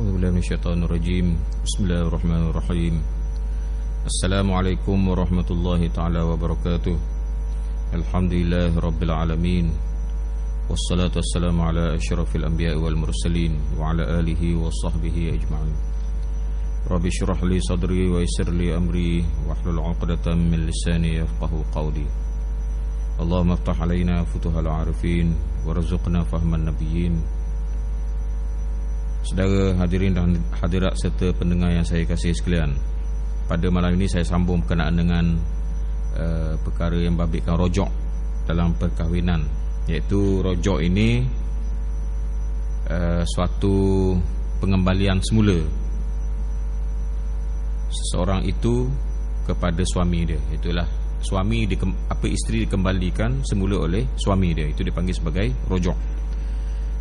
A'udzubillahi minasyaitonirrajim. Bismillahirrahmanirrahim. Assalamualaikum warahmatullahi taala wabarakatuh. Alhamdulillahirabbil alamin. Wassalatu wassalamu ala asyrafil anbiya'i wal mursalin wa ala alihi wa sahbihi ajma'in. Rabbi shrah li sadri wa yassir li amri wahlul 'uqdatam min lisani yafqahu qawli. Allahumma iftah 'alaina futuhal 'arifin warzuqna fahman nabiyyin. Saudara hadirin dan hadirat serta pendengar yang saya kasih sekalian, pada malam ini saya sambung berkenaan dengan perkara yang babitkan rojok dalam perkahwinan, iaitu rojok ini suatu pengembalian semula seseorang itu kepada suami dia. Itulah suami isteri dikembalikan semula oleh suami dia, itu dipanggil sebagai rojok.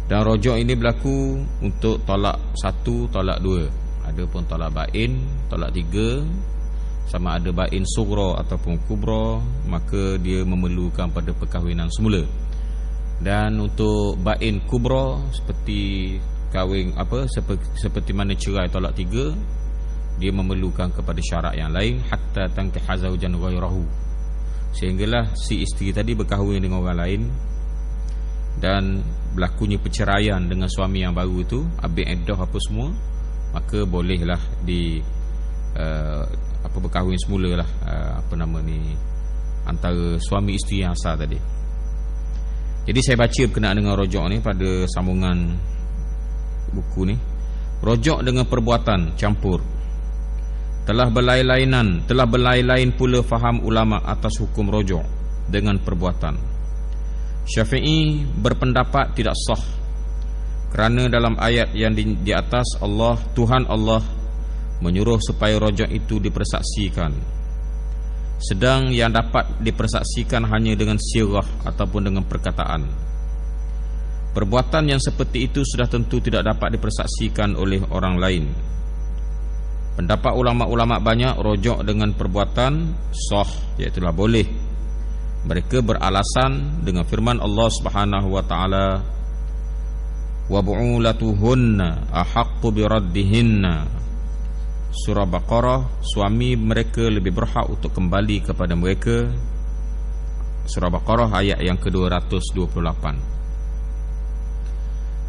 Dan rojok ini berlaku untuk talak 1, talak 2. Ada pun talak bain, talak 3. Sama ada bain sughra ataupun kubra, maka dia memerlukan pada perkahwinan semula. Dan untuk bain kubra, seperti kahwin seperti mana cerai talak 3, dia memerlukan kepada syarat yang lain, hatta tankiha zawjan ghairahu, sehinggalah si isteri tadi berkahwin dengan orang lain dan berlakunya perceraian dengan suami yang baru itu, habis iddah apa semua, maka bolehlah berkahwin semula lah, antara suami isteri yang asal tadi. Jadi saya baca berkenaan dengan rojok ni pada sambungan buku ni. Rojok dengan perbuatan campur. Telah berlain-lain pula faham ulama atas hukum rojok dengan perbuatan. Syafi'i berpendapat tidak sah, kerana dalam ayat yang di atas Tuhan Allah menyuruh supaya rojok itu dipersaksikan, sedang yang dapat dipersaksikan hanya dengan sirah ataupun dengan perkataan. Perbuatan yang seperti itu sudah tentu tidak dapat dipersaksikan oleh orang lain. Pendapat ulama-ulama banyak rojok dengan perbuatan sah, iaitulah boleh. Mereka beralasan dengan firman Allah Subhanahu wa taala, wa bu'ulatuhunna ahaqqu biraddihinna. Surah Baqarah, suami mereka lebih berhak untuk kembali kepada mereka. Surah Baqarah ayat yang ke-228.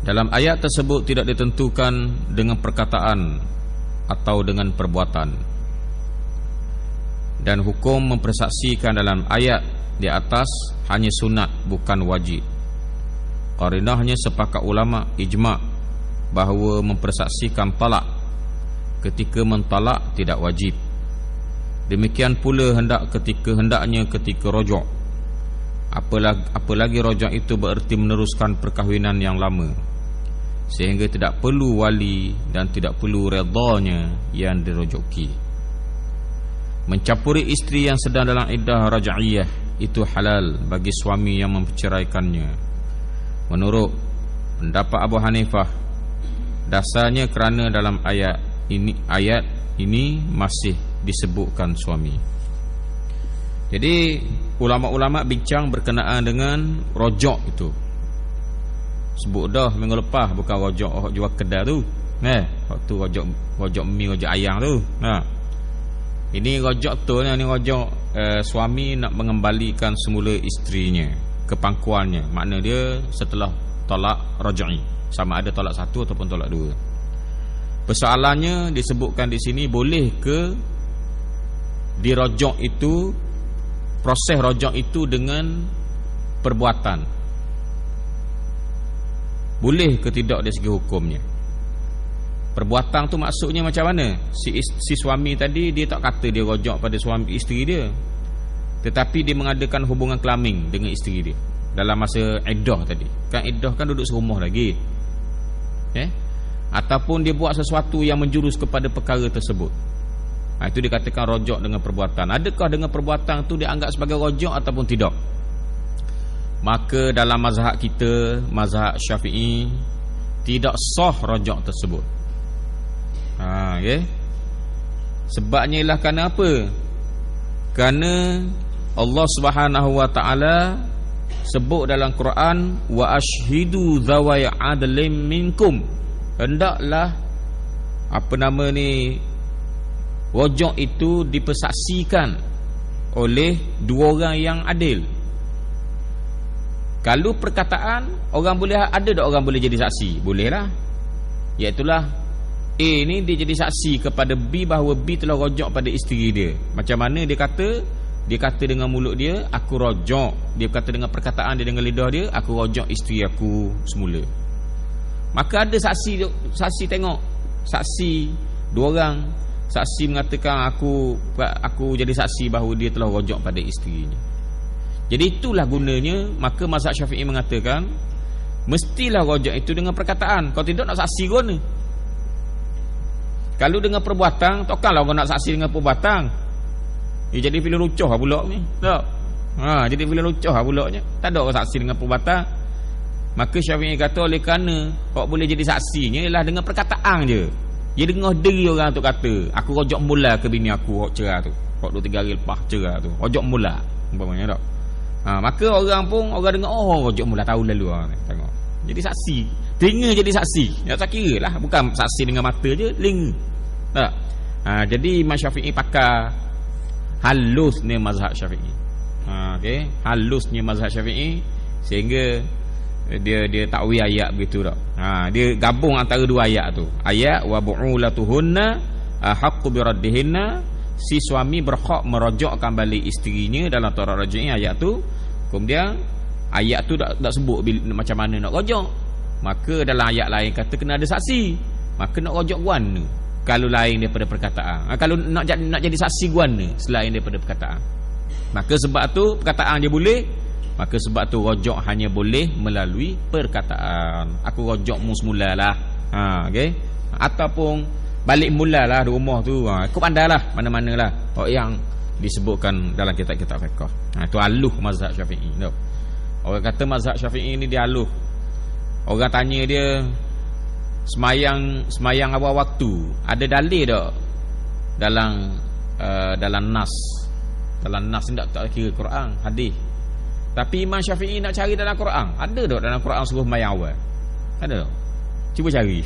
Dalam ayat tersebut tidak ditentukan dengan perkataan atau dengan perbuatan. Dan hukum mempersaksikan dalam ayat di atas hanya sunat, bukan wajib. Qarinahnya sepakat ulama ijma' bahawa mempersaksikan talak ketika mentalak tidak wajib. Demikian pula hendaknya ketika rojok. Apalagi rojok itu bererti meneruskan perkahwinan yang lama, sehingga tidak perlu wali dan tidak perlu redanya yang dirojoki. Mencampuri isteri yang sedang dalam iddah raj'iyah itu halal bagi suami yang memperceraikannya. Menurut pendapat Abu Hanifah, dasarnya kerana dalam ayat ini masih disebutkan suami. Jadi ulama-ulama bincang berkenaan dengan rojok itu. Sebut dah minggu lepas, bukan rojok jual kedai tu. Waktu rojok mi, rojok ayam tu. Ini rojok tu ni, rojok suami nak mengembalikan semula isterinya ke pangkuannya. Makna dia setelah talak raj'i, sama ada talak 1 ataupun talak 2. Persoalannya disebutkan di sini, boleh ke dirojok itu, proses rojok itu dengan perbuatan? Boleh ke tidak dari segi hukumnya? Perbuatan tu maksudnya macam mana? Si suami tadi dia tak kata dia rojok pada suami isteri dia, tetapi dia mengadakan hubungan kelamin dengan isteri dia dalam masa iddah tadi. Kan iddah kan duduk serumah lagi. Ataupun dia buat sesuatu yang menjurus kepada perkara tersebut. Itu dikatakan rojok dengan perbuatan. Adakah dengan perbuatan tu dianggap sebagai rojok ataupun tidak? Maka dalam mazhab kita, mazhab Syafi'i, tidak sah rojok tersebut. Sebabnya ialah kerana apa? Kerana Allah Subhanahu wa taala sebut dalam Quran, wa ashhidu dzawai adlim minkum, hendaklah rojok itu dipersaksikan oleh dua orang yang adil. Kalau perkataan, orang boleh, ada tak orang boleh jadi saksi? Boleh lah. Iaitulah A ni dia jadi saksi kepada B bahawa B telah rojok pada isteri dia. Macam mana dia kata? Dia kata dengan mulut dia, aku rojok. Dia kata dengan perkataan dia, dengan lidah dia, aku rojok isteri aku semula. Maka ada saksi tengok, saksi dua orang, saksi mengatakan aku jadi saksi bahawa dia telah rojok pada isterinya. Jadi itulah gunanya. Maka mazhab Syafi'i mengatakan mestilah rojok itu dengan perkataan. Kalau tidak, nak saksi guna. Kalau dengan perbuatan, takkanlah orang nak saksi dengan perbuatan. Jadi filem lucuh lah pula ni. Tak? Jadi filem lucuh lah pula nya. Tak ada orang saksi dengan perbuatan. Maka Syafi'i kata oleh kerana orang boleh jadi saksinya ialah dengan perkataan je. Dia dengar diri orang tu kata, aku rojok mula ke bini aku hok cerah tu. Hok 2-3 hari lepas cerah tu. Rojok mula umpamanya tak. Maka orang dengar, rojok mula tahun lalu tengok. Jadi saksi. Telinga jadi saksi. Ya tak kira lah, bukan saksi dengan mata je, telinga. Tak. Jadi Imam Syafi'i pakar halusnya mazhab Syafi'i. Okey, halusnya mazhab Syafi'i sehingga dia takwil ayat begitu tak. Dia gabung antara dua ayat tu. Ayat wa bu'ulatuhunna haqqu biraddihinna, si suami berhak merojokkan balik isterinya dalam Taurat Raj'i ayat tu. Kemudian ayat tu tak sebut macam mana nak rojok. Maka dalam ayat lain kata kena ada saksi. Maka nak rojok guana kalau lain daripada perkataan. Kalau nak jadi saksi guana selain daripada perkataan. Maka sebab tu perkataan dia boleh. Maka sebab tu rojok hanya boleh melalui perkataan. Aku rojokmu semula lah. Okay? Ataupun balik mula lah di rumah tu. Kau pandai lah mana-mana lah yang disebutkan dalam kitab-kitab fiqh. Itu aluh mazhab Syafi'i. Orang kata mazhab Syafi'i ni dia aluh. Orang tanya dia semayang awal waktu ada dalil tak dalam nas? Dalam nas ni tak kira Quran, hadis. Tapi Imam Syafi'i nak cari dalam Quran. Ada tak dalam Quran suruh semayang awal? Ada tak? Cuba cari.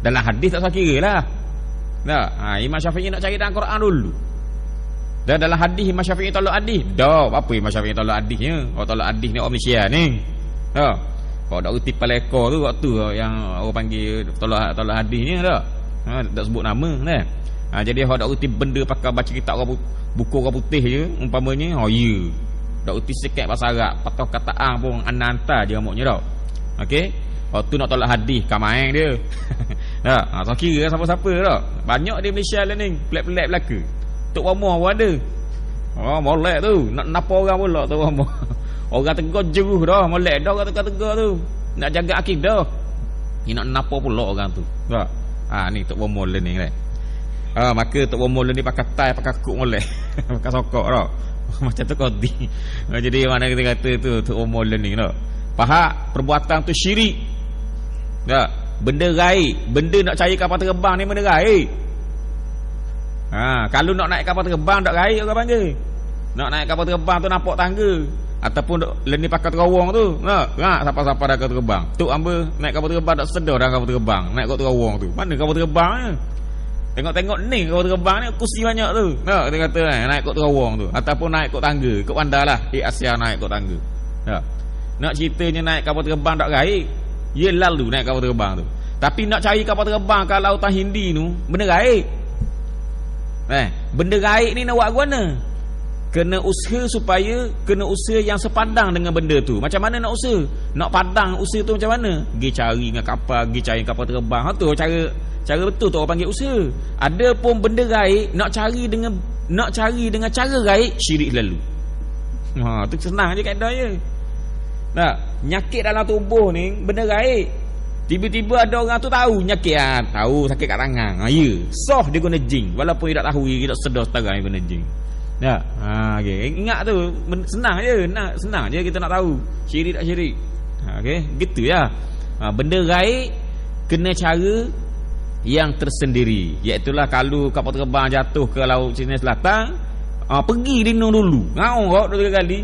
Dalam hadis tak usah kira lah. Imam Syafi'i nak cari dalam Quran dulu. Dan dalam hadis Imam Syafi'i tolak hadis. Dah, apa Imam Syafi'i tolak hadisnya? Orang tolak hadis ni orang Malaysia ni. Kalau tak reti paleko tu waktu yang orang panggil tolak hadisnya dah. Tak sebut nama kan. Jadi kalau tak reti benda pakai baca kitab orang buku orang putih je umpamanya, ya. Tak reti sikit bahasa Arab, patah kataan pun ananta je amuknya dah. Okey. Waktu nak tolak hadis kamaeng dia. Tak kira siapa-siapa dah. Banyak di Malaysia lah ni, pelik-pelik belaka. Tok Rama pun ada. Molek tu, nak napa orang pula Tok Rama. Orang tegur jeruh dah, molek dah orang tegur tu. Nak jaga akidah. Ni nak napa pula orang tu. Tak. Ni Tok Rama lah ni kan. Maka Tok Rama lah ni pakai tai, pakai kuk molek. Pakai sokok dah. Macam tu kodi. Jadi mana kita kata tu Tok Rama lah ni tak. Faham perbuatan tu syirik. Tak. Benda gaib, benda nak cari kapal terbang ni benda gaib. Kalau nak naik kapal terbang tak gaib orang panggil. Nak naik kapal terbang tu nampak tangga ataupun leni pakai terowong tu. Siapa-siapa dah kapal terbang. Tok hamba naik kapal terbang tak sedar dah kapal terbang, naik kat terowong tu. Mana kapal terbang ni? Tengok ni kapal terbang ni kursi banyak tu. Kita kata naik kat terowong tu ataupun naik kat tangga, kat bandar lah. Asia naik kat tangga. Nak ceritanya naik kapal terbang tak gaib. Ye lalu naik kapal terbang tu. Tapi nak cari kapal terbang kat lautan Hindi tu benda gaib. Benda gaib ni nak buat guna. Kena usaha yang sepadang dengan benda tu. Macam mana nak usaha? Nak padang usaha tu macam mana? Pergi cari dengan kapal, pergi cari kapal terbang. Tu cara betul tu orang panggil usaha. Ada pun benda gaib nak cari dengan cara gaib, syirik lalu. Tu senang je kaedah je. Nyakit dalam tubuh ni benda gaib. Tiba-tiba ada orang tu tahu nyakit, tahu sakit kat tangan. Ya, soh dia guna jin walaupun dia tak tahu, dia tak sedar setara dia guna jin. Okay. Ingat tu senang je kita nak tahu syirik tak syirik. Okey, gitu ya. Benda gaib kena cara yang tersendiri. Iaitulah kalau kapal terbang jatuh ke laut Cina Selatan, pergi renung dulu. Ngau kau 2-3 kali.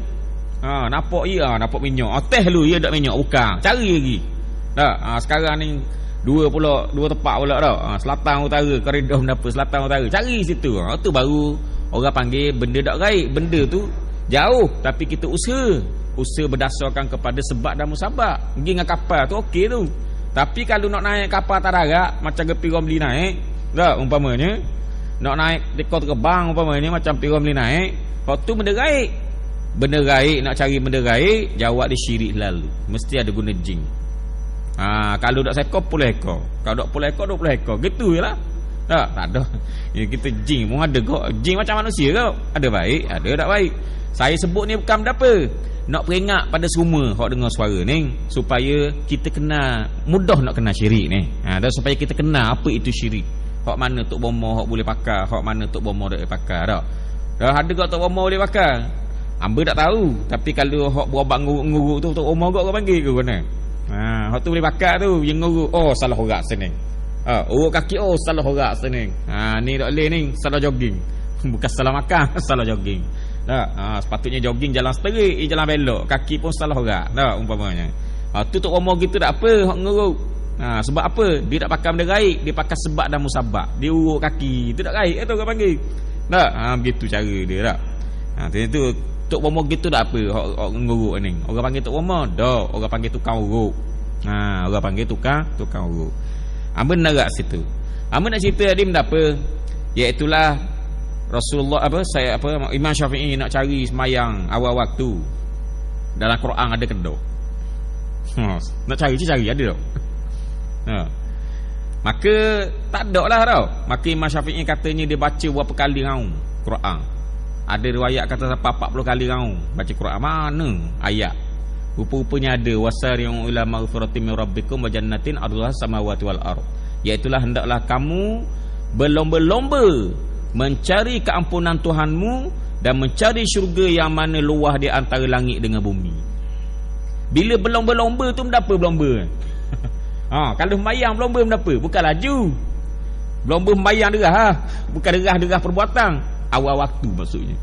Nampak nampak minyak. Teh lu ia tak minyak bukan. Cari lagi. Sekarang ni Dua tempat pula dah. Selatan utara, koridor menapa selatan utara. Cari situ. Tu baru orang panggil benda tak gaib. Benda tu jauh tapi kita usaha berdasarkan kepada sebab dan musabab. Pergi dengan kapal tu okey tu. Tapi kalau nak naik kapal tararak macam ke Piramli naik, dah umpamanya nak naik dekor terbang umpamanya macam Piramli naik, hak tu benda gaib. Benda gaib, nak cari benda gaib, jawab dia syirik lalu. Mesti ada guna jin. Kalau tak seekor 10 ekor. Kalau tak 10 ekor 20 ekor. Gitu jelah. Tak ada. Ya, kita jin pun ada kok. Jin macam manusia kau. Ada baik, ada tak baik. Saya sebut ni bukan benda apa. Nak peringat pada semua hak dengar suara ni supaya kita kenal, mudah nak kenal syirik ni. Dan supaya kita kenal apa itu syirik. Hak mana tok bomo hak boleh pakai, hak mana tok bomo tak boleh pakai dak. Dah ada kau tok bomo boleh pakai. Hamba tak tahu, tapi kalau hak berabak nguruk tu tok bomo kau panggil ke mana? Hak tu boleh pakai tu, yang nguruk. Oh, salah orang seneng. Urut kaki, oh salah orang seneng. Ni tak boleh ni, salah jogging. Bukan salah makan, salah jogging. Sepatutnya jogging jalan seterik, jalan belok, kaki pun salah orang. Umpamanya. Tu tok bomo gitu tak apa hak nguruk. Sebab apa? Dia tak pakai benda gaib, dia pakai sebab dan musabab. Dia urut kaki, itu tak gaib tu orang panggil. Begitu cara dia tak. Tu tok bomo gitu tak apa hak nguruk ni. Orang panggil tok bomo, dak, orang panggil tukang urut. Orang panggil tukang urut. Hamba nak situ. Hamba nak cerita tadi benda apa? Iaitulah Rasulullah Imam Syafi'i nak cari semayang awal waktu. Dalam Quran ada kedok. Nak cari ada tak? Maka tak ada lah tau. Maka Imam Syafi'i katanya dia baca berapa kali raung Quran. Ada riwayat kata sampai 40 kali raung baca Quran. Mana ayat? Rupa-rupanya ada wasari'u ila maghfiratin min rabbikum wa jannatin 'arduha samawati wal ardh. Iaitulah hendaklah kamu berlomba-lomba mencari keampunan Tuhanmu dan mencari syurga yang mana luah di antara langit dengan bumi. Bila berlomba-lomba tu apa berlomba? Kalau sembahyang berlomba apa? Bukan laju. Berlomba sembahyang derah bukan derah perbuatan. Awal waktu maksudnya.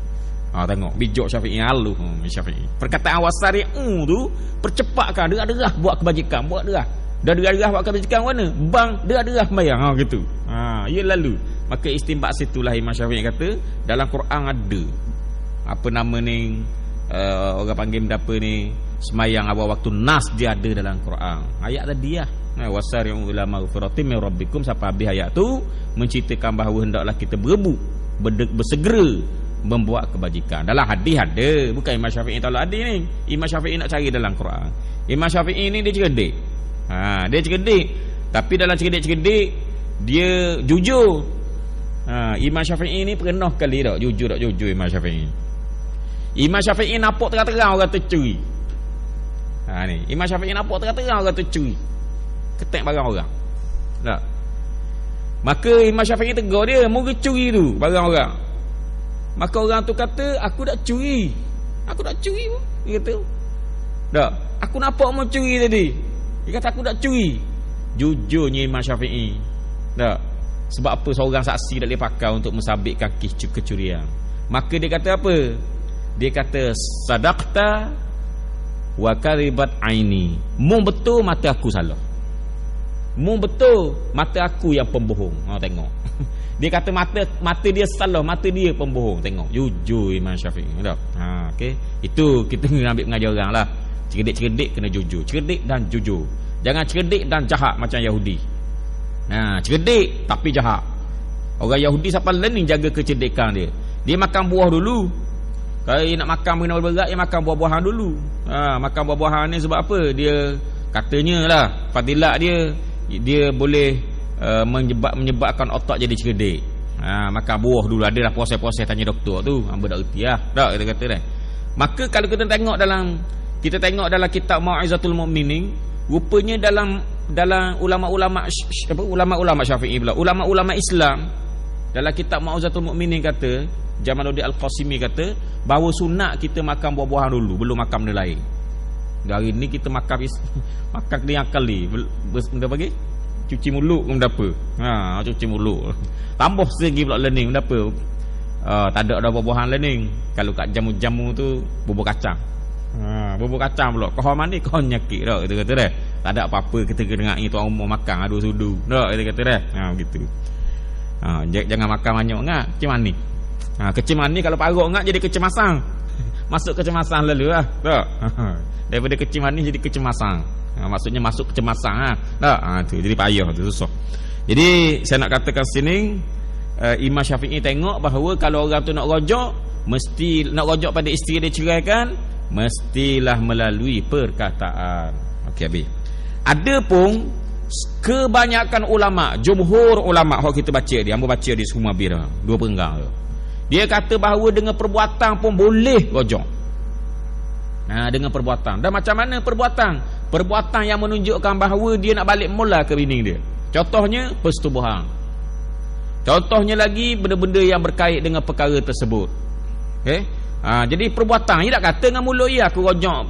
Tengok bijak Syafi'i halu Syafi'i. Perkataan wasari'u tu percepatkan derah buat kebajikan, buat derah. Dah derah buat kebajikan mana? Bang derah sembahyang gitu. Ya lalu. Maka istinbat situlah Imam Syafi'i kata dalam Quran ada apa nama ni orang panggil apa ni semayang awal waktu nas dia ada dalam Quran. Ayat tadi lah. Wasari'u ila maghfiratin min rabbikum sampai habis ayat tu menceritakan bahawa hendaklah kita bersegera membuat kebajikan. Dalam hadis ada, bukan Imam Syafi'i tahu hadis ni. Imam Syafi'i nak cari dalam Quran. Imam Syafi'i ni dia cerdik. Dia cerdik. Tapi dalam cerdik-cerdik dia jujur. Imam Syafi'i ni pernah kali tak jujur Imam Syafi'i. Imam Syafi'i nampak terang-terang orang tercuri. Ni Imam Syafi'i nampak terang-terang orang tercuri. Ketek barang orang. Tak. Maka Imam Syafi'i tegur dia, "Mu curi tu barang orang." Maka orang tu kata, "Aku tak curi. Aku tak curi." Dia kata. Tak. "Aku nampak mu curi tadi." Dia kata, "Aku tak curi." Jujurnya Imam Syafi'i. Tak. Sebab apa seorang saksi tak boleh pakai untuk mensabitkan kecurian. Maka dia kata apa? Dia kata sadaqta wa karibat aini. Mu betul, mata aku salah. Mu betul, mata aku yang pembohong. Tengok. Dia kata mata dia salah, mata dia pembohong. Tengok, jujur Imam Syafi'i. Okey. Itu kita kena ambil pengajaran lah. Cerdik-cerdik kena jujur. Cerdik dan jujur. Jangan cerdik dan jahat macam Yahudi. Cerdik tapi jahat. Orang Yahudi sampai learning jaga kecerdikan dia. Dia makan buah dulu. Kalau dia nak makan benda berat, dia makan buah-buahan dulu. Makan buah-buahan ni sebab apa? Dia katanya lah fadilat dia boleh menyebabkan otak jadi cerdik. Makan buah dulu. Adalah proses-proses tanya doktor tu. Hamba tak erti lah. Tak kita kata dah. Maka kalau kita tengok dalam kitab Mau'izatul Mu'minin, rupanya dalam ulama-ulama Syafi'i pula, ulama-ulama Islam dalam kitab Mau'izatul Mu'minin kata, Jamaluddin Al-Qasimi kata bahawa sunat kita makan buah-buahan dulu, belum makan benda lain. Hari ni kita makan dia kali benda bagi cuci mulut pun apa. Cuci mulut. Tambah segi pula learning benda apa. Tak ada buah-buahan learning. Kalau kat jamu-jamu tu bubur kacang. Bubur kacang pula. Kau mandi kau nyakit dah kita kata dah. Tak ada apa-apa kita dengar ni tuan rumah makan ada sudu. Tak kita kata dah. Begitu. Jangan makan banyak ngak, kecemasan ni. Kecemasan ni kalau parut ngak jadi kecemasan. Masuk kecemasan lalu lah. Tak. Daripada kecemasan ni jadi kecemasan. Maksudnya masuk kecemasan tak. Tu jadi payah tu, susah. Jadi saya nak katakan sini Imam Syafi'i tengok bahawa kalau orang tu nak rojak, mesti nak rojak pada isteri dia ceraikan, mestilah melalui perkataan. Okey habis. Adapun kebanyakan ulama, jumhur ulama hak kita baca dia, hangpa baca di semua bira, dua perenggang tu. Dia kata bahawa dengan perbuatan pun boleh rojak. Dengan perbuatan. Dan macam mana perbuatan? Perbuatan yang menunjukkan bahawa dia nak balik mula ke bini dia. Contohnya persetubuhan. Contohnya lagi benda-benda yang berkait dengan perkara tersebut. Okey. Jadi perbuatan dia tak kata dengan mulut dia aku rojak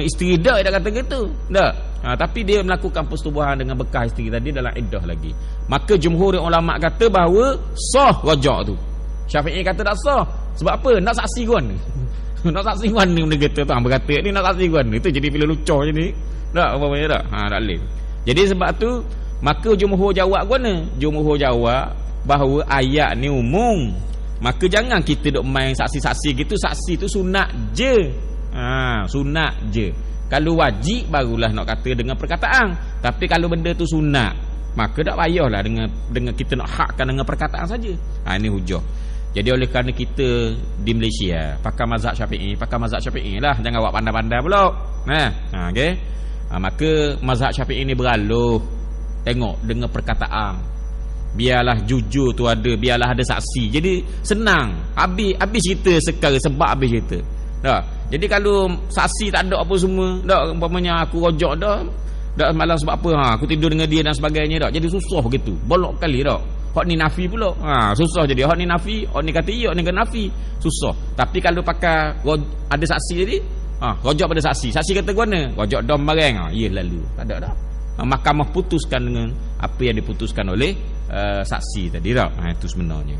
isteri dah, dia tak kata gitu. Tak. Tapi dia melakukan persetubuhan dengan bekas isteri tadi dalam iddah lagi. Maka jumhur ulama kata bahawa sah rojak tu. Syafi'i kata tak sah. Sebab apa? Nak saksi kan. Nak saksi kan ni benda kata tu. Berkata ni nak saksi kan. Itu jadi bila lucah je ni. Tak apa-apa tak. Tak boleh. Jadi sebab tu maka jumhur jawab mana? Jumhur jawab bahawa ayat ni umum. Maka jangan kita duk main saksi-saksi gitu. Saksi tu sunat je. Sunat je. Kalau wajib barulah nak kata dengan perkataan. Tapi kalau benda tu sunat, maka tak payahlah dengan kita nak hakkan dengan perkataan saja. Ini hujah. Jadi oleh kerana kita di Malaysia pakai mazhab Syafi'i lah. Jangan buat pandai-pandai pula. Okey. Maka mazhab Syafi'i ni beraloh. Tengok dengan perkataan. Biarlah jujur tu ada, biarlah ada saksi. Jadi senang. Habis cerita sekarang sebab habis cerita. Dah. Jadi kalau saksi tak ada apa semua, dak umpamanya aku rojak dah malam sebab apa? Aku tidur dengan dia dan sebagainya dak. Jadi susah begitu. Bolok kali dak. Hak ni nafi pula. Susah jadi. Hak ni nafi, hak ni kata iya, hak ni kata nafi. Susah. Tapi kalau pakai ada saksi jadi, rojak pada saksi. Saksi kata mana? Rojak dom barang. Ya lalu. Tak ada dah. Mahkamah putuskan dengan apa yang diputuskan oleh saksi tadi dak. Itu sebenarnya.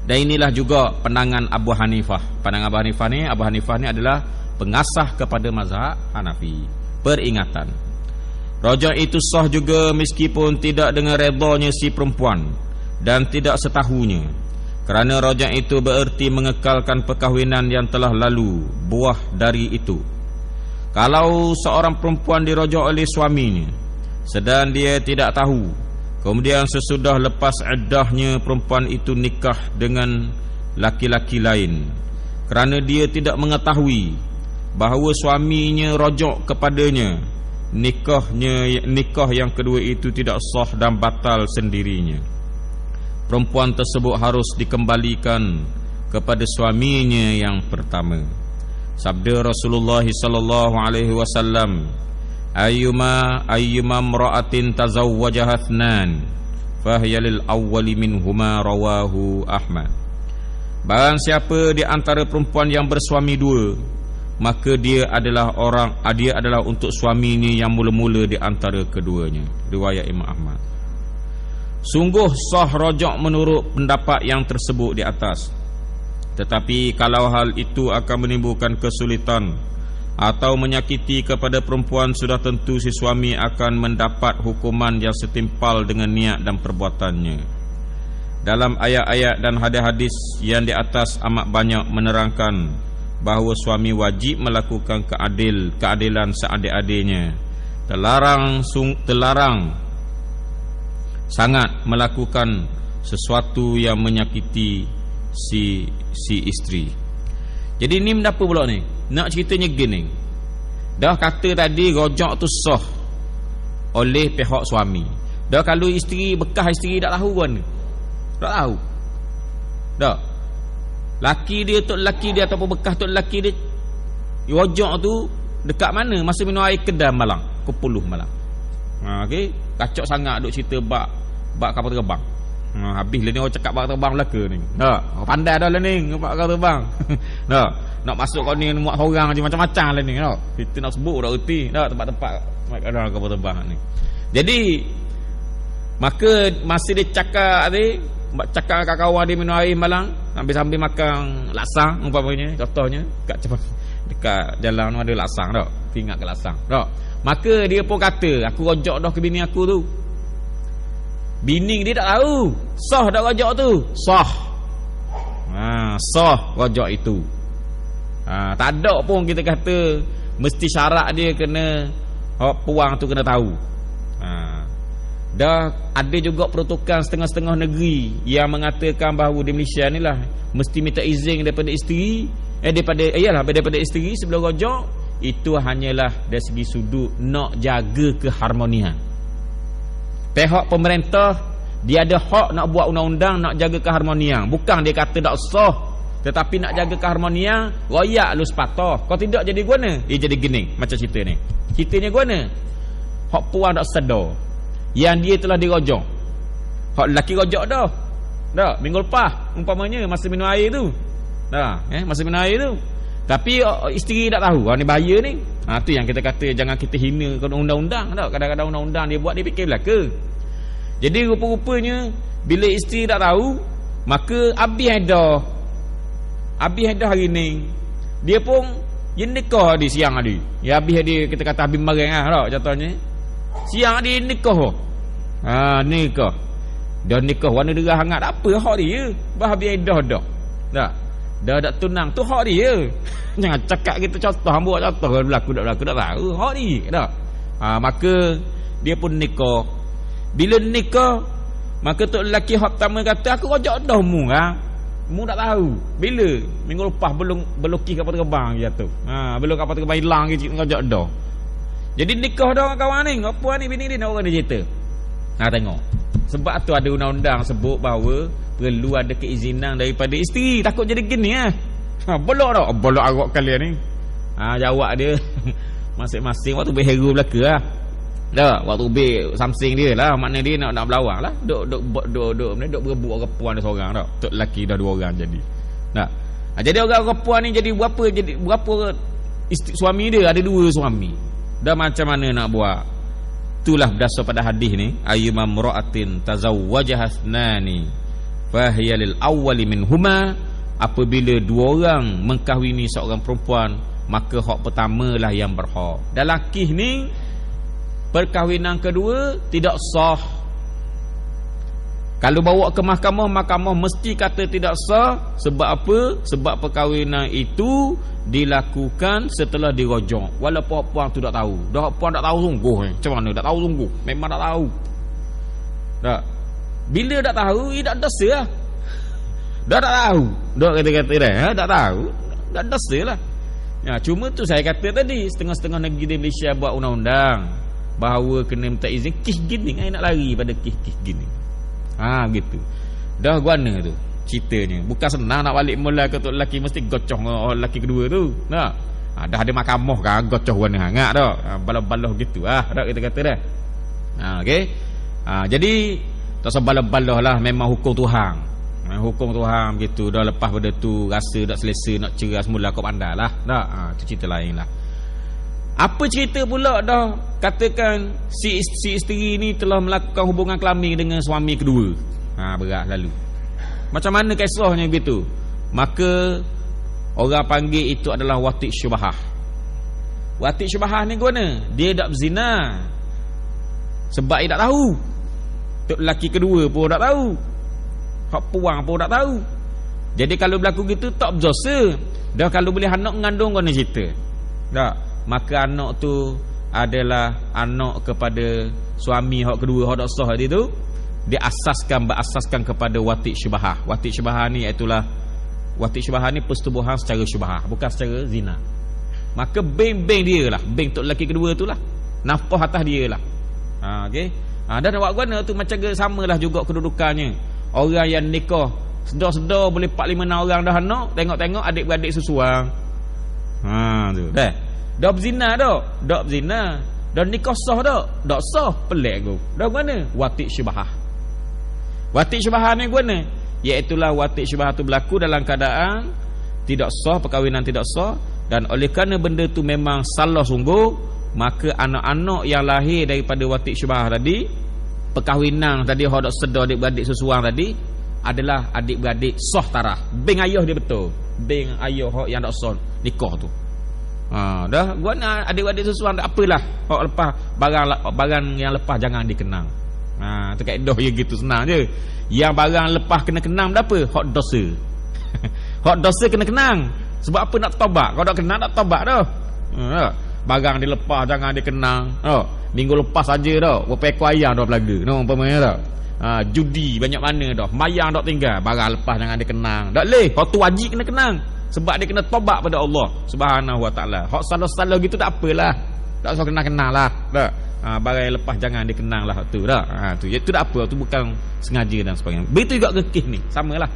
Dan inilah juga pandangan Abu Hanifah. Pandangan Abu Hanifah ni adalah pengasah kepada mazhab Hanafi. Peringatan. Rojak itu sah juga meskipun tidak dengan redanya si perempuan dan tidak setahunya. Kerana rojak itu bererti mengekalkan perkahwinan yang telah lalu, buah dari itu. Kalau seorang perempuan dirojak oleh suaminya sedang dia tidak tahu, kemudian sesudah lepas iddahnya perempuan itu nikah dengan laki-laki lain, kerana dia tidak mengetahui bahawa suaminya rojak kepadanya, nikah yang kedua itu tidak sah dan batal sendirinya. Perempuan tersebut harus dikembalikan kepada suaminya yang pertama. Sabda Rasulullah sallallahu alaihi wasallam, ayyuma imra'atin tazawwajaha ithnan fahiya lil awwali minhuma, rawahu Ahmad. Barang siapa di antara perempuan yang bersuami dua, maka dia adalah untuk suaminya yang mula-mula di antara keduanya. Riwayat Imam Ahmad. Sungguh sah rojak menurut pendapat yang tersebut di atas. Tetapi kalau hal itu akan menimbulkan kesulitan atau menyakiti kepada perempuan, sudah tentu si suami akan mendapat hukuman yang setimpal dengan niat dan perbuatannya. Dalam ayat-ayat dan hadis-hadis yang di atas amat banyak menerangkan bahawa suami wajib melakukan keadilan seadil-adilnya. Terlarang sangat melakukan sesuatu yang menyakiti si isteri. Jadi ni apa pula ni? Nak ceritanya gini. Dah kata tadi rojak tu sah oleh pihak suami. Dah kalau bekas isteri tak tahu kan? Tak tahu. Dah. Laki dia ataupun bekas tok laki dia rojak tu dekat mana? Masa minum air Kedah Malang, pukul 10 malam. Okey, kacau sangat duk cerita bak kapal terbang. Habis lah ni orang cakap bakal terbang Melaka ni. Tak, pandai dah lah ni bakal terbang. Tak, nak masuk kau ni muat orang je macam-macam lah ni. Tak, kita nak sebut dah erti. Tak, tempat-tempat kadang kapal terbang ni. Jadi maka masa dia cakap dengan kawan dia minum air Malang, sambil makan laksang umpamanya, contohnya dekat jalan ada laksang tak. ingat ke lasang. Tak. Maka dia pun kata, aku rojak dah ke bini aku tu. Bini dia tak tahu. Sah tak rojak tu? Sah. Sah rojak itu. Tak ada pun kita kata mesti syarat dia kena puang tu kena tahu. Dah ada juga peruntukan setengah-setengah negeri yang mengatakan bahawa di Malaysia ni lah mesti minta izin daripada isteri, daripada isteri sebelum rojak. Itu hanyalah dari segi sudut nak jaga keharmonian. Pihak pemerintah dia ada hak nak buat undang-undang nak jaga keharmonian. Bukan dia kata tak sah, tetapi nak jaga keharmonian, royak lu sepatah. Kalau tidak jadi guna, jadi gini macam cerita ni. Ceritanya guna. Hak puan tak sedar yang dia telah dirojak. Hak lelaki rojak dah. Dah minggu lepas umpamanya masa minum air tu. Dah, masa minum air tu. Tapi isteri tak tahu. Ni bahaya ni. Tu yang kita kata jangan kita hina undang-undang tak. Kadang-kadang undang-undang dia buat dia fikir belaka. Jadi rupa-rupanya bila isteri tak tahu, maka habis dah hari ni. Dia pun nikah di siang tadi. Ya habis dia kita kata habis marang tak contohnya. Siang dia nikah. Nikah. Dah nikah warna derah hangat tak apa hak dia. Habis dah. Tak. Dah tak tunang tu hak dia. Jangan cakap kita contoh hamba contoh berlaku tak tahu hak dia tak. Maka dia pun nikah. Bila nikah, maka tok lelaki hak pertama kata aku rojak dah mu mu tak tahu. Bila minggu lepas belum kih kapal terbang dia tu. Belum kapal terbang hilang ke rojak dah. Jadi nikah dah dengan kawan ni, apa ni bini dia nak orang dia cerita. Tengok. Sebab tu ada undang-undang sebut bahawa perlu ada keizinan daripada isteri. Takut jadi gini bolok dah. Bolok agak kalian ni. Jawab dia masing-masing waktu berhero belaka dah. Waktu samsing dia lah. Maknanya dia nak berlawak lah. Duk berebut orang puan dia seorang tak. Tok lelaki dah 2 orang jadi. Tak. Jadi orang puan ni jadi berapa suami dia ada 2 suami. Dah macam mana nak buat? Itulah berdasar pada hadis ni, ayyuma mra'atin tazawwajahasnani fahiya lil awwali minhuma. Apabila 2 orang mengkahwini seorang perempuan, maka hak pertamalah yang berhak. Dalam kisah ni perkahwinan kedua tidak sah. Kalau bawa ke mahkamah mesti kata tidak sah. Sebab apa? Sebab perkahwinan itu dilakukan setelah dirojak. Walaupun puan tu tak tahu. Dah puan tak tahu sungguh. Macam mana tak tahu sungguh? Memang tak tahu. Tak. Bila tak tahu, ia tak dosa lah. Dah tak tahu. Dah kata-kata dah, tak tahu. Tak dosa lah. Cuma tu saya kata tadi, setengah-setengah negeri di Malaysia buat undang-undang bahawa kena minta izin kis gini. Nak lari pada kis gini. Gitu. Dah guana tu ceritanya. Bukan senang nak balik mula ke tok lelaki mesti gocoh dengan lelaki kedua tu. Nah. Dah ada mahkamah kan gocoh guana hangat dah. Balah-balah gitu dah kita kata dah. Okey. Jadi tak usah balah-balah lah, memang hukum Tuhan. Hukum Tuhan gitu. Dah lepas pada tu rasa tak selesa nak cerai semula kau pandai lah. Dah. Tu cerita lain lah. Apa cerita pula dah katakan si isteri ni telah melakukan hubungan kelamin dengan suami kedua. Berat lalu. Macam mana kisahnya begitu? Maka orang panggil itu adalah wati' syubhah. Wati' syubhah ni guna dia tak berzina sebab dia tak tahu. Tok lelaki kedua pun tak tahu. Hak puang pun tak tahu. Jadi kalau berlaku gitu tak berdosa. Dah kalau boleh anak mengandung guna cerita. Tak. Maka anak tu adalah anak kepada suami hak kedua hak tak sah tadi tu. Dia berasaskan kepada wati' syubhah. Wati' syubhah ni itulah wati' syubhah ni persetubuhan secara syubhah, bukan secara zina. Maka bank dia lah, bank tok lelaki kedua tu lah, nafkah atas dia lah. Okey. Dan nak buat guna tu macam samalah juga kedudukannya. Orang yang nikah sedar-sedar boleh 4-5 orang dah anak, tengok-tengok adik-beradik sesuang. Tu dah. Dah berzina dah. Dak berzina. Dan nikah sah dak? Dak sah. Pelik aku. Dah mana? Wati' syubhah. Wati' syubhah ni guna, iaitulah wati' syubhah tu berlaku dalam keadaan tidak sah, perkahwinan tidak sah, dan oleh kerana benda tu memang salah sungguh, maka anak-anak yang lahir daripada wati' syubhah tadi, perkahwinan tadi hak dak sedar adik-beradik sesuang tadi, adalah adik-beradik sah tarah. Beng ayah dia betul. Beng ayah hak yang dak sah nikah tu. Dah gua nak adik-adik sesuatu tak apalah. Hok lepas barang yang lepas jangan dikenang. Tu kaedah je gitu, senang je. Yang barang lepas kena kenang dah apa? Hok dosa. Hok dosa kena kenang. Sebab apa nak taubat? Kalau tak kenang tak taubat dah. Barang dilepas jangan dikenang. Minggu lepas saja dah berapa ekor ayam dah belaga. Umpamanya dah. Judi banyak mana dah. Mayang tak tinggal. Barang lepas jangan dikenang. Tak leh. Hok tu wajib kena kenang. Sebab dia kena taubat pada Allah Subhanahu wa taala. Hak salah-salah gitu tak apalah. Tak usah kenang-kenang lah. Tak. Barang yang lepas jangan dikenang lah tu dah. Tu tak apa, tu bukan sengaja dan sebagainya. Begitu juga kes ni, samalah.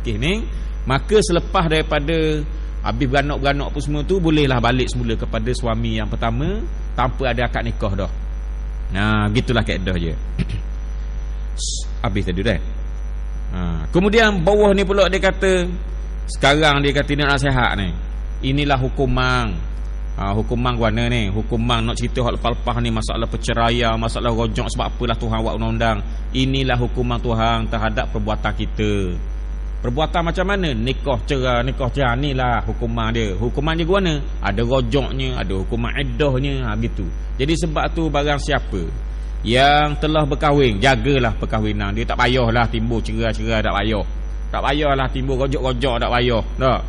Kes ni maka selepas daripada habis beranak-beranak apa semua tu, bolehlah balik semula kepada suami yang pertama tanpa ada akad nikah dah. Gitulah kaedah je. Habis tadi dah. Kemudian bawah ni pula dia kata, sekarang dia kata dia nasihat ni. Inilah hukuman. Hukuman mana ni? Hukuman nak cerita hak lepas-lepas ni, masalah perceraian, masalah rojok, sebab apalah Tuhan buat undang-undang. Inilah hukuman Tuhan terhadap perbuatan kita. Perbuatan macam mana? Nikah cerai inilah hukuman dia. Hukuman dia mana? Ada rojoknya, ada hukuman iddahnya, gitu. Jadi sebab tu barang siapa yang telah berkahwin, jagalah perkahwinan dia. Tak payahlah timbul cerai-cerai, tak payah. Tak payahlah timbul rojok-rojok, tak payah. Tak.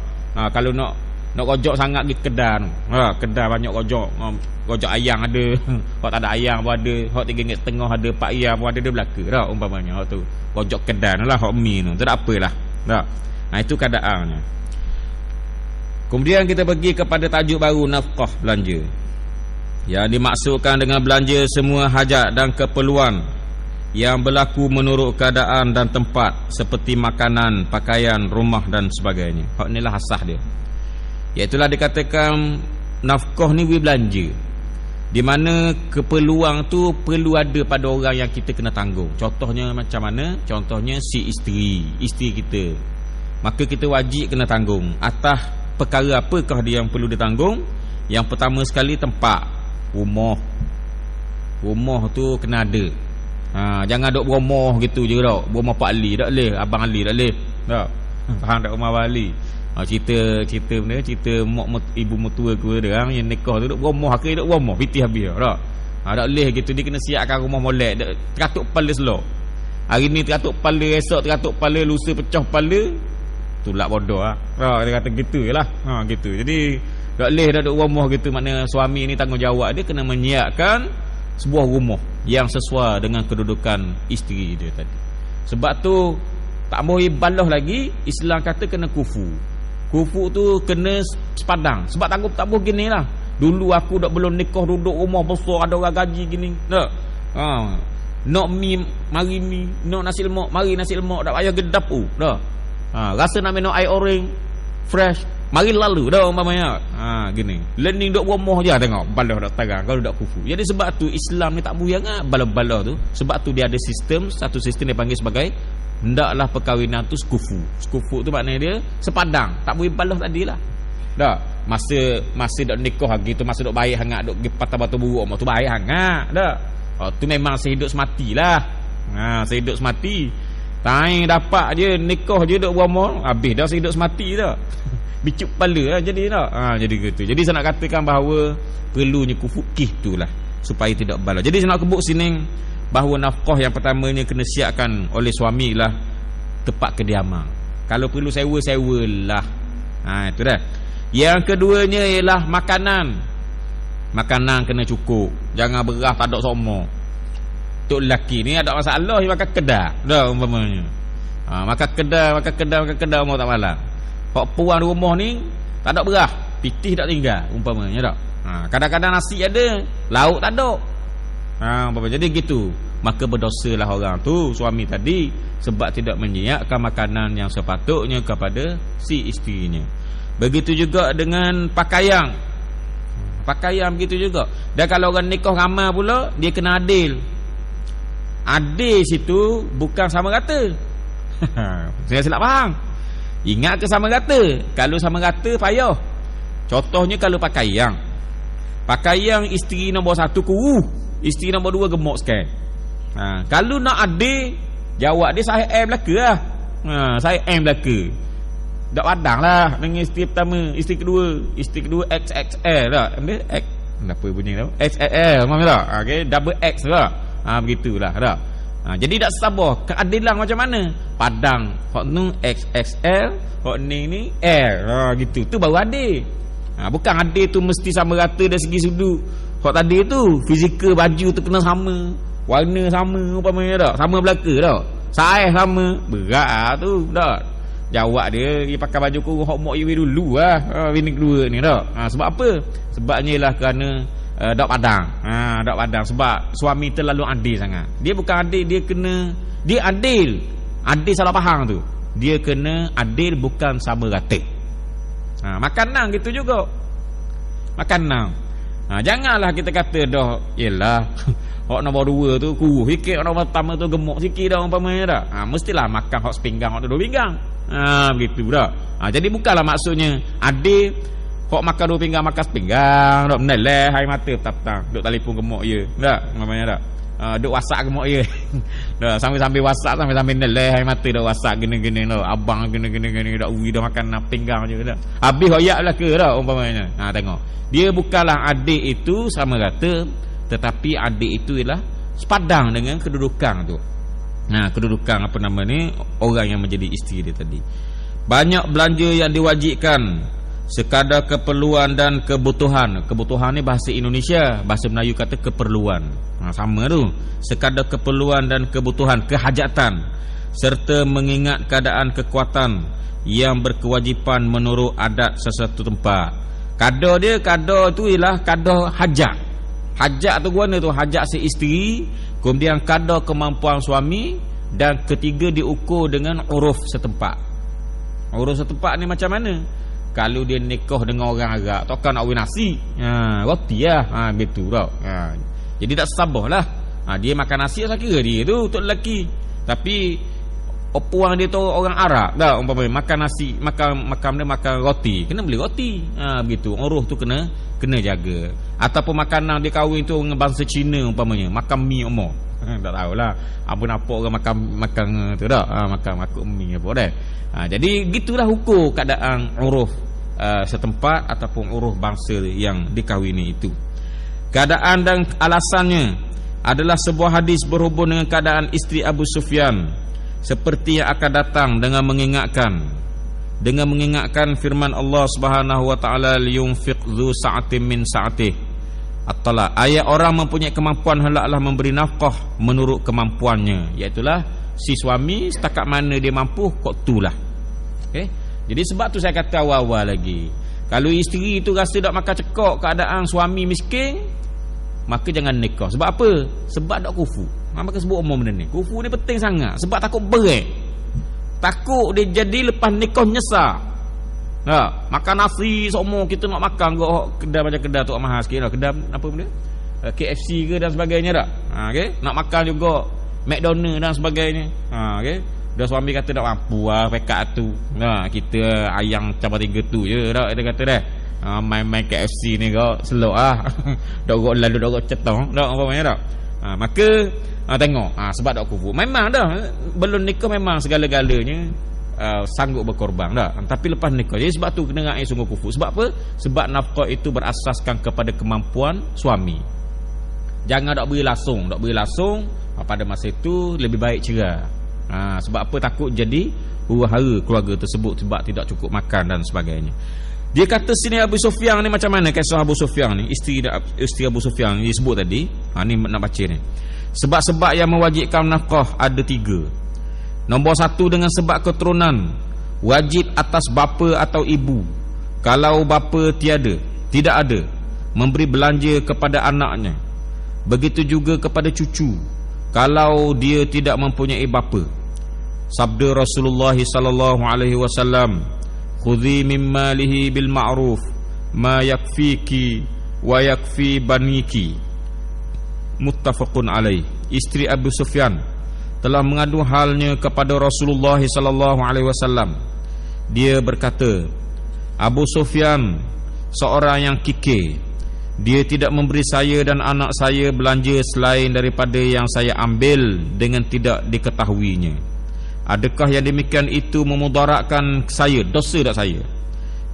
Kalau nak rojok sangat pergi kedai tu. Kedai banyak rojok. Rojok ayam ada. Hak tak ada ayam pun ada. Hak RM3.5 ada, RM4 pun ada, dia belaka dah umpamanya hak tu. Rojok kedai tu lah, hak mi tu. Tak apalah. Tak. Itu keadaannya. Kemudian kita pergi kepada tajuk baru, nafkah belanja. Yang dimaksudkan dengan belanja semua hajat dan keperluan yang berlaku menurut keadaan dan tempat, seperti makanan, pakaian, rumah dan sebagainya. Hak inilah asas dia. Iaitulah dikatakan nafkah ni belanja, di mana keperluan tu perlu ada pada orang yang kita kena tanggung. Contohnya macam mana? Contohnya si isteri kita. Maka kita wajib kena tanggung. Atas perkara apakah dia yang perlu ditanggung? Yang pertama sekali tempat, rumah. Rumah tu kena ada. Jangan duk berumah gitu je dah. Berumah Pak Ali tak boleh, Abang Ali tak boleh. Tak. Faham tak rumah Pak Ali? Cerita benda, cerita ibu mertua ke dia yang nikah tu duk berumah, akhir duk berumah pitih habis dah. Tak boleh gitu, dia kena siapkan rumah molek. Teratuk kepala selok. Hari ni teratuk kepala, esok teratuk kepala, lusa pecah kepala. Tulak bodoh dia kata gitu jelah. Gitu. Jadi tak boleh dah duk berumah gitu. Maknanya suami ni tanggungjawab dia kena menyiapkan sebuah rumah yang sesuai dengan kedudukan isteri dia tadi. Sebab tu tak mau ibalah lagi, Islam kata kena kufu. Kufu tu kena sepadang. Sebab tak boleh gini lah. Dulu aku dah belum nikah, duduk rumah besar, ada orang gaji gini. Tak. Nak mi, mari mi. Nak nasi lemak, mari nasi lemak. Tak payah gedap tu. Tak. Rasa nak minum air orange fresh, mari lalu dah umpamanya. Gini. Learning duk rumah je tengok. Balah dak tarang kalau dak kufu. Jadi sebab tu Islam ni tak buyang balah-balah tu. Sebab tu dia ada sistem, satu sistem dia panggil sebagai hendaklah perkahwinan tu sekufu. Sekufu tu maknanya dia sepadang. Tak boleh balah tadilah. Dah. Masa dak nikah lagi tu, masa dak baik hangat, dak pergi patah batu buruk tu baik hangat. Dah. Tu memang sehidup sematilah. Sehidup semati. Tai dapat je nikah je dak berumur, habis dah sehidup semati dah. Bicuk kepala lah jadi tak. Jadi gitu. Jadi saya nak katakan bahawa perlunya kufukih itulah supaya tidak balah. Jadi saya nak kebut sini bahawa nafkah yang pertamanya kena siapkan oleh suami lah tempat kediaman. Kalau perlu sewa-sewalah. Itu dah. Yang keduanya ialah makanan. Makanan kena cukup. Jangan beras tak ada semua. Tok lelaki ni ada masalah dia makan kedai. Dah umpamanya. Makan kedai mau tak malam. Hak puan rumah ni tak ada beras, pitih tak tinggal umpamanya tak. Kadang-kadang nasi ada, lauk tak ada. Umpamanya jadi gitu. Maka berdosalah orang tu, suami tadi, sebab tidak menyiapkan makanan yang sepatutnya kepada si isterinya. Begitu juga dengan pakaian. Pakaian begitu juga. Dan kalau orang nikah ramai pula, dia kena adil. Adil situ bukan sama rata. Saya silap faham. Ingat ke sama rata? Kalau sama rata payah. Contohnya kalau pakaian. Pakaian isteri nombor 1 kuru, isteri nombor 2 gemuk sikit. Kalau nak adil, jawab dia saya belaka lah. Saya belaka. dak padang lah dengan isteri pertama, isteri kedua XXL lah. Ambil X. Kenapa bunyi tu? XXL, faham tak? Okey, double X lah. Begitulah dah. Jadi tak sabar keadilan macam mana? Padang hok nu XXL, hok ni L. Gitu. Tu baru adil. Bukan adil tu mesti sama rata dari segi sudut. Hok tadi tu fizikal baju tu kena sama, warna sama umpamanya tak? Sama belaka tak? Saiz sama. Berat tu tak? Jawab dia pakai baju kurung hok mok you dulu lah. Bini kedua ni tak? Sebab apa? Sebabnya ialah kerana dak padang. Dak padang sebab suami terlalu adil sangat. Dia bukan adil, dia adil. Adil salah faham tu. Dia kena adil bukan sama rata. Makanan gitu juga. Makanan. Janganlah kita kata dah yalah hok nombor 2 tu kurus sikit, hok nombor pertama tu gemuk sikit dah umpamanya dah. Mestilah makan hok sepinggang, hok 2 pinggang. Begitu dah. Jadi bukanlah maksudnya adil hok makan 2 pinggang makan sepinggang, dok meneleh hai mata petang, dok telefon gemuk ye. Tak, umpamanya tak. Duk WhatsApp gemuk ye. Dah sambil WhatsApp sambil neleh hai mata dak WhatsApp gini-gini dah. Abang gini-gini dak ui dah makan pinggang je dah. Habis hoyak lah ke dah umpamanya. Tengok. Dia bukanlah adik itu sama rata, tetapi adik itu ialah sepadang dengan kedudukan tu. Kedudukan apa nama ni orang yang menjadi isteri dia tadi. Banyak belanja yang diwajibkan sekadar keperluan dan kebutuhan. Kebutuhan ni bahasa Indonesia, bahasa Melayu kata keperluan. Sama tu. Sekadar keperluan dan kebutuhan, kehajatan, serta mengingat keadaan kekuatan yang berkewajipan menurut adat sesuatu tempat. Kadar tu ialah kadar hajat. Hajat tu guna tu hajat si isteri, kemudian kadar kemampuan suami, dan ketiga diukur dengan uruf setempat. Uruf setempat ni macam mana? Kalau dia nikah dengan orang Arab, takkan nak win nasi. Roti lah. Begitu tau. Jadi tak sabarlah. Dia makan nasi saya kira dia tu untuk lelaki. Tapi puang dia tu orang Arab dah umpamanya makan nasi, makan dia makan roti, kena beli roti. Begitu. Uruf tu kena jaga. Ataupun makanan dia kahwin tu dengan bangsa Cina umpamanya, makan mi umur. Tak tahulah apa nampak orang makan tu dah. Makan mi apa dah. Jadi gitulah hukum keadaan uruf setempat ataupun uruf bangsa yang dikahwini itu. Keadaan dan alasannya adalah sebuah hadis berhubung dengan keadaan isteri Abu Sufyan, seperti yang akan datang dengan mengingatkan firman Allah Subhanahu wa taala, liyunfiq dzu sa'atin min sa'atih. At-Talaq, ayat orang mempunyai kemampuan hendaklah memberi nafkah menurut kemampuannya, iaitulah si suami setakat mana dia mampu kok itulah. Okey. Jadi sebab tu saya kata awal-awal lagi, kalau isteri itu rasa tak makan cekok keadaan suami miskin, maka jangan nikah. Sebab apa? Sebab tak kufu. Maka sebut umum benda ni. Kufu ni penting sangat. Sebab takut berat. Takut dia jadi lepas nikah nyesal. Makan nasi semua kita nak makan kedai macam kedai tu mahal sikit lah. Kedai apa benda? KFC ke dan sebagainya tak? Okay? Nak makan juga McDonald dan sebagainya. Okay? Dah suami kata tak mampu lah pekat tu. Kita ayam cabar 3 tu je tak? Dia kata dah. Main KFC ni kau selok lah. Dogok lalu dogok cetong tak apa-apa tak? Maka tengok sebab tak kufu. Memang dah belum nikah memang segala-galanya sanggup berkorban dah. Tapi lepas nikah, jadi sebab tu kena ngaji sungguh kufu. Sebab apa? Sebab nafkah itu berasaskan kepada kemampuan suami. Jangan tak beri langsung. Pada masa itu lebih baik cerai. Sebab apa? Takut jadi huru-hara keluarga tersebut sebab tidak cukup makan dan sebagainya. Dia kata sini Abu Sufyan ni macam mana kisah Abu Sufyan ni, isteri Abu Sufyan ni disebut tadi. Ni nak baca ni. Sebab-sebab yang mewajibkan nafkah ada 3. Nombor 1 dengan sebab keturunan, wajib atas bapa atau ibu. Kalau bapa tidak ada, memberi belanja kepada anaknya. Begitu juga kepada cucu, kalau dia tidak mempunyai bapa. Sabda Rasulullah sallallahu alaihi wasallam, khudhi min malihi bil ma'ruf ma yakfiki wa yakfi baniki. Muttafaqun alaih. Isteri Abu Sufyan telah mengadu halnya kepada Rasulullah sallallahu alaihi wasallam. Dia berkata, Abu Sufyan seorang yang kikir. Dia tidak memberi saya dan anak saya belanja selain daripada yang saya ambil dengan tidak diketahuinya. Adakah yang demikian itu memudaratkan saya? Dosa tak saya?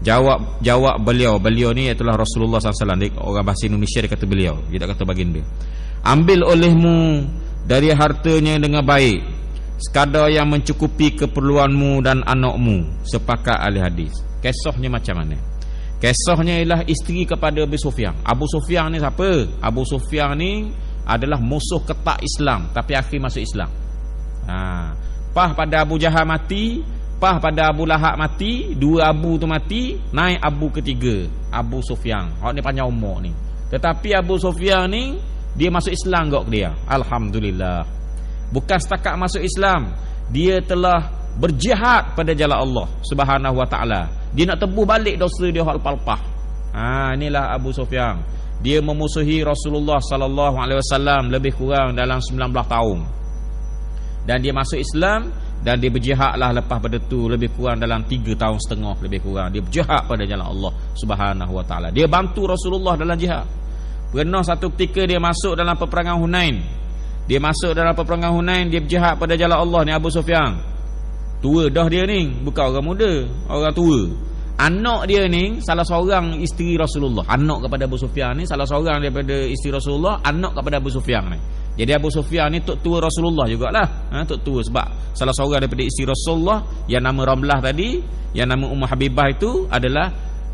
Jawab beliau ni itulah Rasulullah SAW. Orang bahasa Indonesia dia kata beliau, dia tak kata baginda. Ambil olehmu dari hartanya dengan baik, sekadar yang mencukupi keperluanmu dan anakmu. Sepakat ahli hadis. Kisahnya macam mana? Kisahnya ialah isteri kepada Abu Sufyan. Abu Sufyan ni siapa? Abu Sufyan ni adalah musuh ketak Islam, tapi akhir masuk Islam. Pah pada Abu Jahal mati, pah pada Abu Lahab mati, dua Abu tu mati, naik Abu ketiga, Abu Sufyan. Hak ni panjang umur ni. Tetapi Abu Sufyan ni dia masuk Islam gak dia. Alhamdulillah. Bukan setakat masuk Islam, dia telah berjihad pada jalan Allah Subhanahu wa taala. Dia nak tebus balik dosa dia hak lepas-lepas. Inilah Abu Sufyan. Dia memusuhi Rasulullah sallallahu alaihi wasallam lebih kurang dalam 19 tahun. Dan dia masuk Islam dan dia berjihadlah lepas pada tu lebih kurang dalam 3 tahun setengah lebih kurang. Dia berjihad pada jalan Allah Subhanahu wa taala. Dia bantu Rasulullah dalam jihad. Pernah satu ketika dia masuk dalam peperangan Hunain. Dia masuk dalam peperangan Hunain, dia berjihad pada jalan Allah ni Abu Sufyan. Tua dah dia ni, bukan orang muda, orang tua. Anak dia ni salah seorang isteri Rasulullah. Anak kepada Abu Sufyan ni salah seorang daripada isteri Rasulullah, anak kepada Abu Sufyan ni. Jadi Abu Sufyan ni tok tua Rasulullah jugalah. Tok tua sebab salah seorang daripada isteri Rasulullah yang nama Ramlah tadi, yang nama Ummu Habibah itu adalah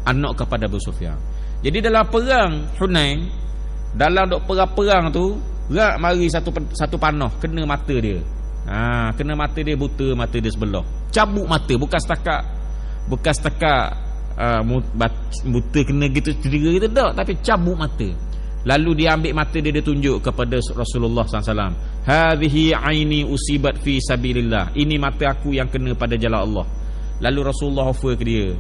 anak kepada Abu Sufyan. Jadi dalam perang Hunain, dalam dok perang tu, rak mari satu panah kena mata dia. Kena mata dia, buta mata dia sebelah. Cabut mata, bukan setakat buta kena gitu cedera gitu tak, tapi cabut mata. Lalu dia ambil mata dia tunjuk kepada Rasulullah SAW. Hadhihi aini usibat fi sabilillah. Ini mata aku yang kena pada jalan Allah. Lalu Rasulullah offer ke dia,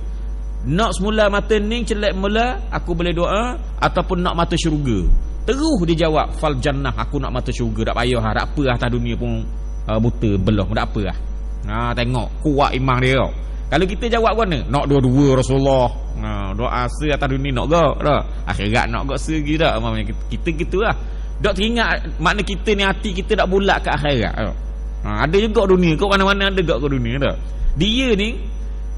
nak semula mata ni celak mula aku boleh doa, ataupun nak mata syurga. Terus dia jawab, fal jannah, aku nak mata syurga. Tak payah tak apa atas dunia pun buta belah, tak apa lah. Tengok kuat iman dia. Kalau kita jawab mana? Nak dua-dua Rasulullah. Doa se atas dunia nak gak dah. Akhirat nak gak se lagi dah. Kita gitulah. Dok teringat makna kita ni hati kita tak bulat ke akhirat. Ada juga dunia, kat mana-mana ada gak ke dunia dah. Dia ni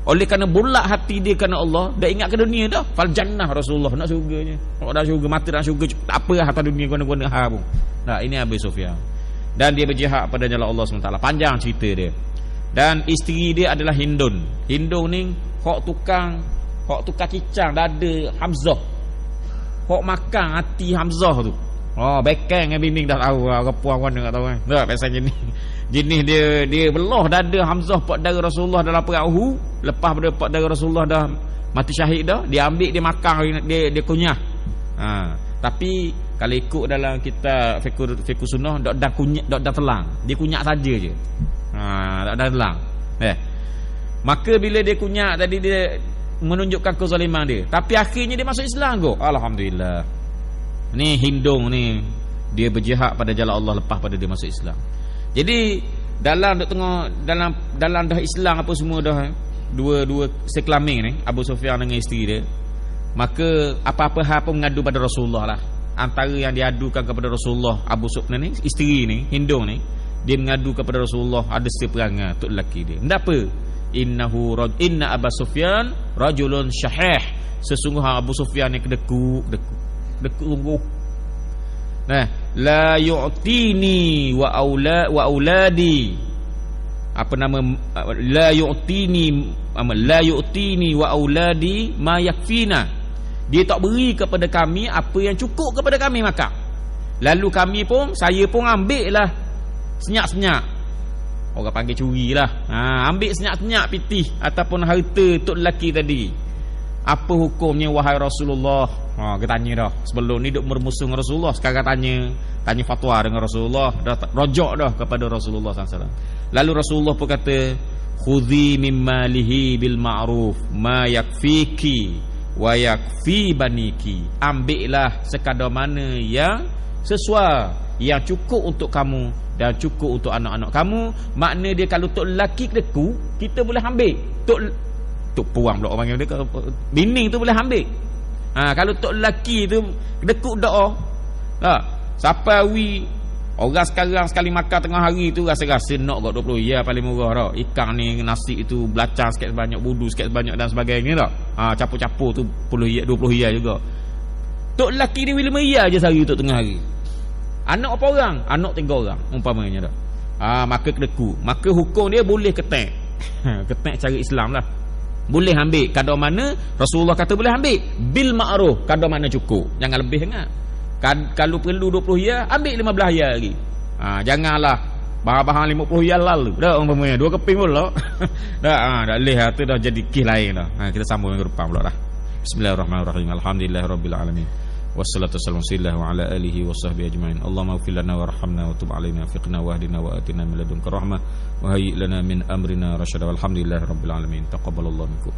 oleh kerana bulat hati dia kerana Allah, dah ingat ke dunia dah. Fal jannah Rasulullah, nak syurganya. Nak dah syurga, mata nak syurga, tak apa lah atas dunia guna-guna pun. Ini Abu Sufyan. Dan dia berjihad pada jalan Allah SWT. Panjang cerita dia. Dan isteri dia adalah Hindun. Hindun ni hok tukang kicang dada Hamzah. Hok makan hati Hamzah tu. Bekeng dengan bini dah tahu lah. Orang puan mana tak tahu kan. Tak pasal jenis dia belah dada Hamzah pak darah Rasulullah dalam perang Uhud. Lepas pada pak darah Rasulullah dah mati syahid dah, dia ambil, dia makan, dia kunyah. Tapi kalau ikut dalam kitab fiqh sunnah, dak kunyah, dak telang. Dia kunyah saja je. Tak ada telang. Maka bila dia kunyah tadi, dia menunjukkan kezaliman dia. Tapi akhirnya dia masuk Islam kok. Alhamdulillah. Ni Hindung ni dia berjihad pada jalan Allah lepas pada dia masuk Islam. Jadi dalam dah Islam apa semua dah, dua sekelamin ni Abu Sufyan dengan isteri dia, maka apa-apa hal pun mengadu pada Rasulullah lah. Antara yang diadukan kepada Rasulullah, Abu Sufyan ni, isteri ni Hindung ni, dia mengadu kepada Rasulullah ada seperangan tok lelaki dia. Ndak apa? Inna Abu Sufyan rajulun syahih. Sesungguhnya Abu Sufyan ni kedekuk sungguh. La yu'tini wa auladi. Apa nama? La yu'tini wa auladi ma yakfina. Dia tak beri kepada kami apa yang cukup kepada kami makan. Lalu saya pun ambil lah senyak-senyak. Orang panggil curi lah. Ambil senyak-senyak pitih ataupun harta tok lelaki tadi. Apa hukumnya wahai Rasulullah? Kita tanya dah. Sebelum ni duk bermusuh dengan Rasulullah, sekarang tanya fatwa dengan Rasulullah, dah rojok dah kepada Rasulullah SAW. Lalu Rasulullah pun kata, khudhi mimma lihi bil ma'ruf ma yakfiki wa yakfi baniki. Ambillah sekadar mana yang sesuai, yang cukup untuk kamu dan cukup untuk anak-anak kamu. Makna dia kalau tok lelaki kedeku, kita boleh ambil. Tok puang pula orang panggil dia, bini tu boleh ambil. Kalau tok lelaki tu kedekut doa, siapa Orang sekarang sekali makan tengah hari tu rasa-rasa nak kat 20 riyal paling murah dah. Ikan ni, nasi itu belacan sikit sebanyak, budu sikit sebanyak dan sebagainya dah. Capur-capur tu 20 riyal juga. Tok lelaki ni bila riyal je sehari untuk tengah hari. Anak apa orang? Anak 3 orang umpamanya dah. Maka kedeku. Maka hukum dia boleh ketek. Ketek cara Islam lah. Boleh ambil kadar mana Rasulullah kata boleh ambil bil ma'ruf, kadar mana cukup, jangan lebih sangat. Kalau perlu 20 riyal ambil 15 riyal lagi. Janganlah bahan-bahan 50 riyal lalu dah umpamanya 2 keping pula. Dah leh tu dah jadi kes lain dah. Kita sambung ke depan pula dah. Bismillahirrahmanirrahim. Alhamdulillahirabbil alamin. Wassalatu wassalamu ala alihi washabbihi ajmain. Allahumma ighfir lana warhamna wa tub alaina fiqna wahdina wa atina min ladunka rahmah wa hayyi lana min amrina rasyada. Walhamdulillahirabbil alamin. Taqabbalallahu minkum.